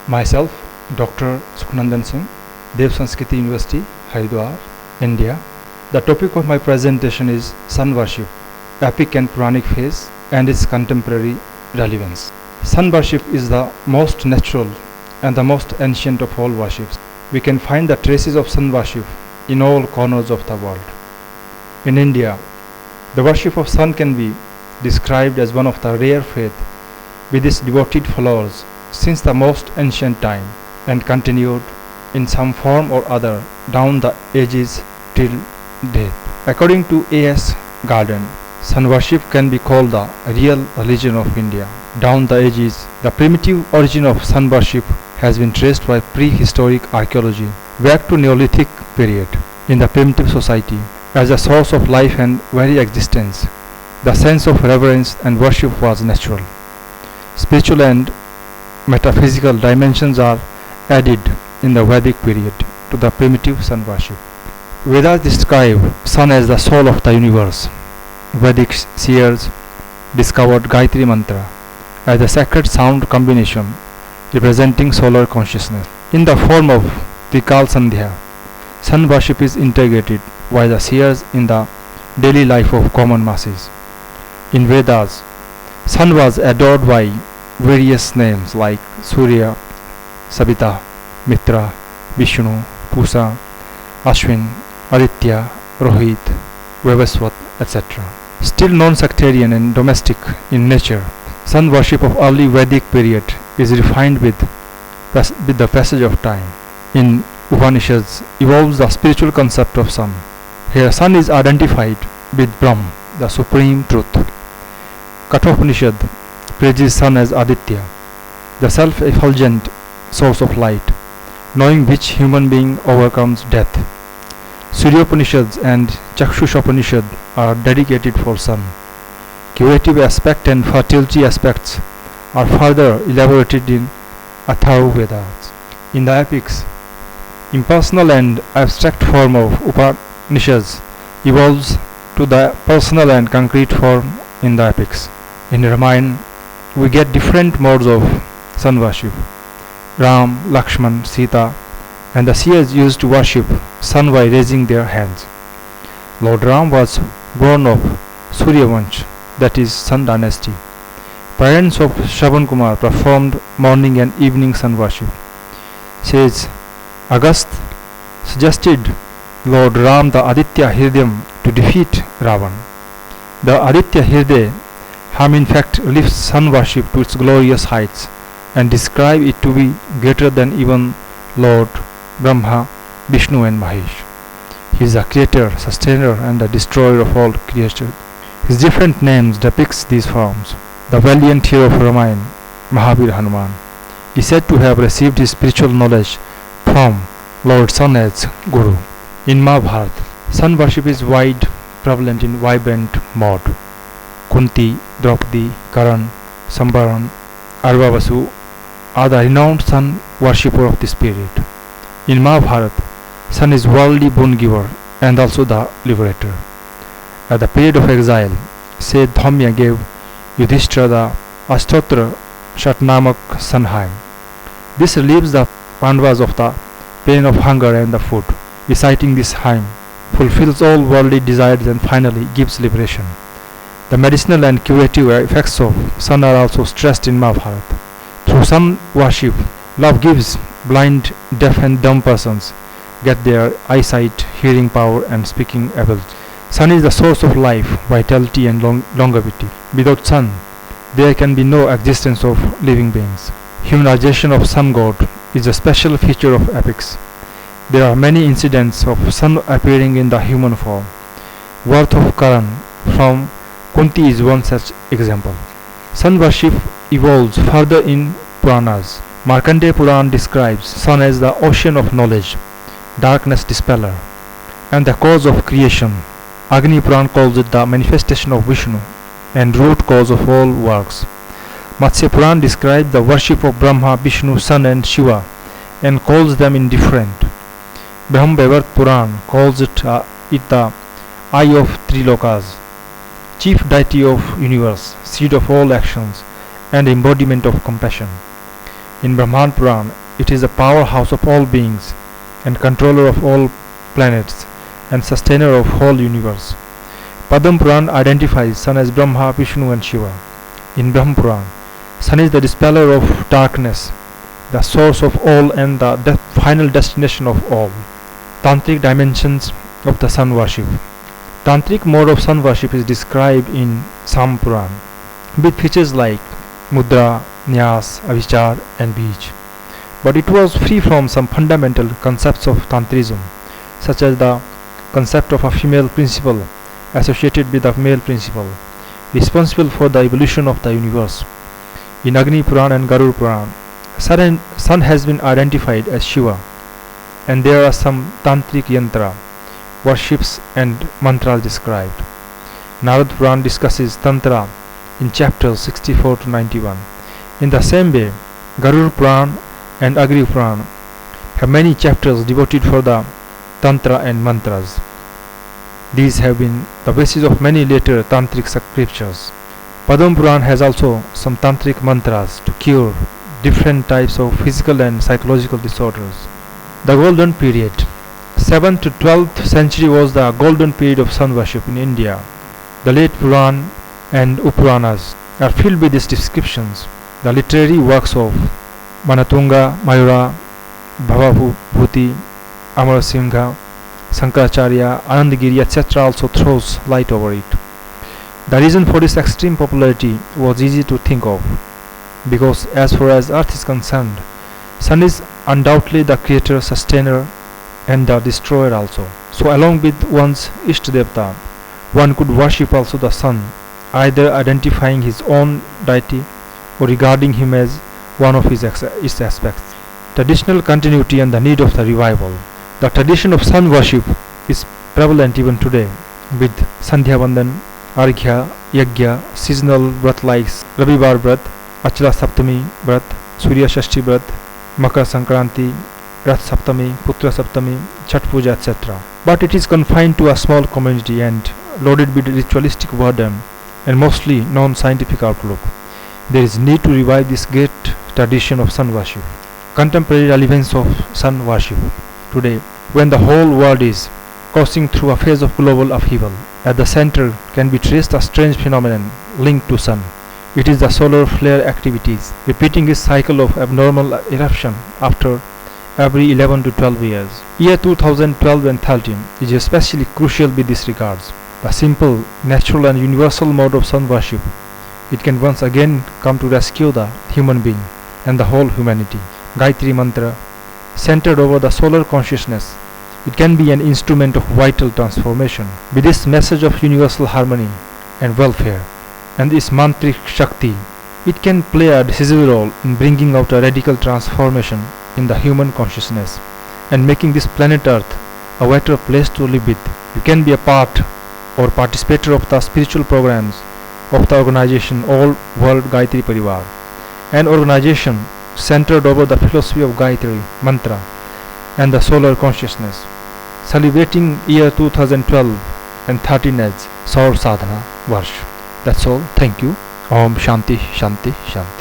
Myself, Dr. Sukhnandan Singh, Dev Sanskriti University, Haridwar, India. The topic of my presentation is Sun worship, epic and Puranic phase and its contemporary relevance. Sun worship is the most natural and the most ancient of all worships. We can find the traces of sun worship in all corners of the world. In India, the worship of sun can be described as one of the rare faith with its devoted followers since the most ancient time and continued in some form or other down the ages till death. According to A.S. Garden, sun worship can be called the real religion of India. Down the ages, the primitive origin of sun worship has been traced by prehistoric archaeology back to Neolithic period in the primitive society as a source of life and very existence. The sense of reverence and worship was natural. Spiritual and metaphysical dimensions are added in the Vedic period to the primitive sun worship. Vedas describe sun as the soul of the universe. Vedic seers discovered Gayatri Mantra as a sacred sound combination representing solar consciousness. In the form of Trikal Sandhya, sun worship is integrated by the seers in the daily life of common masses. In Vedas, sun was adored by various names like Surya, Sabita, Mitra, Vishnu, Pusa, Ashwin, Aditya, Rohit, Vivaswat, etc. Still non-sectarian and domestic in nature, sun worship of early Vedic period is refined with the passage of time. In Upanishads evolves the spiritual concept of sun. Here sun is identified with Brahm, the supreme truth. Kathopanishad praises sun as Aditya, the self-effulgent source of light, knowing which human being overcomes death. Suryopanishads and Chakshushopanishad are dedicated for sun. Curative aspect and fertility aspects are further elaborated in Atharva Vedas. In the epics, impersonal and abstract form of Upanishads evolves to the personal and concrete form in the epics. In Ramayana, we get different modes of sun worship. Ram, Lakshman, Sita, and the seers used to worship sun by raising their hands. Lord Ram was born of Suryavansh, that is sun dynasty. Parents of Shravan Kumar performed morning and evening sun worship. Says Agast suggested Lord Ram the Aditya Hirdayam to defeat Ravan. The Aditya Hirday hymn in fact lifts sun worship to its glorious heights and describe it to be greater than even Lord Brahma, Vishnu and Mahesh. He is the creator, sustainer and the destroyer of all creation. His different names depicts these forms. The valiant hero of Ramayana, Mahavir Hanuman, is said to have received his spiritual knowledge from Lord Sun as Guru. In Mahabharata, sun worship is wide prevalent in vibrant mode. Kunti, Draupadi, Karan, Sambaran, Arvavasu are the renowned sun worshipper of this period. In Mahabharata, sun is worldly boon giver and also the liberator. At the period of exile, said Dhamya gave Yudhishthira the Ashtotra Shatnamak sun hymn. This relieves the Pandavas of the pain of hunger and the food. Reciting this hymn fulfills all worldly desires and finally gives liberation. The medicinal and curative effects of sun are also stressed in Mahabharata. Through sun worship, love gives blind, deaf and dumb persons get their eyesight, hearing power and speaking ability. Sun is the source of life, vitality and longevity. Without sun, there can be no existence of living beings. Humanization of sun god is a special feature of epics. There are many incidents of sun appearing in the human form. Birth of Karan from Kunti is one such example. Sun worship evolves further in Puranas. Markandeya Puran describes sun as the ocean of knowledge, darkness dispeller, and the cause of creation. Agni Puran calls it the manifestation of Vishnu and root cause of all works. Matsya Puran describes the worship of Brahma, Vishnu, Sun and Shiva and calls them indifferent. Brahmavaivarta Puran calls it the eye of three lokas, chief deity of universe, seed of all actions and embodiment of compassion. In Brahman Puran, it is the powerhouse of all beings and controller of all planets and sustainer of whole universe. Padam Puran identifies Sun as Brahma, Vishnu and Shiva. In Brahma Puran, Sun is the dispeller of darkness, the source of all and the final destination of all. Tantric dimensions of the sun worship. Tantric mode of sun worship is described in Sam Puran with features like mudra, nyas, avichar and bij. But it was free from some fundamental concepts of Tantrism, such as the concept of a female principle associated with a male principle, responsible for the evolution of the universe. In Agni Puran and Garud Puran, sun has been identified as Shiva, and there are some tantric yantra, worships and mantras described. Narad Puran discusses tantra in chapters 64 to 91. In the same way, Garud Puran and Agni Puran have many chapters devoted for the tantra and mantras. These have been the basis of many later tantric scriptures. Padam Puran has also some tantric mantras to cure different types of physical and psychological disorders. The golden period. 7th to 12th century was the golden period of sun worship in India. The late Puran and Upuranas are filled with these descriptions. The literary works of Manatunga, Mayura, Bhavabhuti, Amarasingha, Sankaracharya, Anandagiri, etc. also throws light over it. The reason for this extreme popularity was easy to think of, because as far as earth is concerned, sun is undoubtedly the creator, sustainer and the destroyer also. So along with one's Ishta Devta, one could worship also the sun, either identifying his own deity or regarding him as one of its aspects. Traditional continuity and the need of the revival. The tradition of sun worship is prevalent even today, with Sandhya Vandan, Arghya, Yagya, seasonal vrat like Ravivar Vrat, Achla Saptami Vrat, Surya Shashti Vrat, Makar Sankranti, Rath Saptami, Putra Saptami, Chhat Puja, etc. But it is confined to a small community and loaded with ritualistic burden and mostly non-scientific outlook. There is need to revive this great tradition of sun worship. Contemporary relevance of sun worship. Today, when the whole world is coursing through a phase of global upheaval, at the center can be traced a strange phenomenon linked to sun. It is the solar flare activities, repeating its cycle of abnormal eruption after every 11 to 12 years. Year 2012 and 13 is especially crucial with this regards. The simple, natural and universal mode of sun worship, it can once again come to rescue the human being and the whole humanity. Gayatri Mantra, centered over the solar consciousness, it can be an instrument of vital transformation. With this message of universal harmony and welfare and this mantric Shakti, it can play a decisive role in bringing out a radical transformation in the human consciousness and making this planet Earth a better place to live with. You can be a part or participator of the spiritual programs of the organization All World Gayatri Parivar, an organization centered over the philosophy of Gayatri Mantra and the solar consciousness, celebrating year 2012 and 13 as Saur Sadhana Varsh. That's all. Thank you. Om Shanti Shanti Shanti.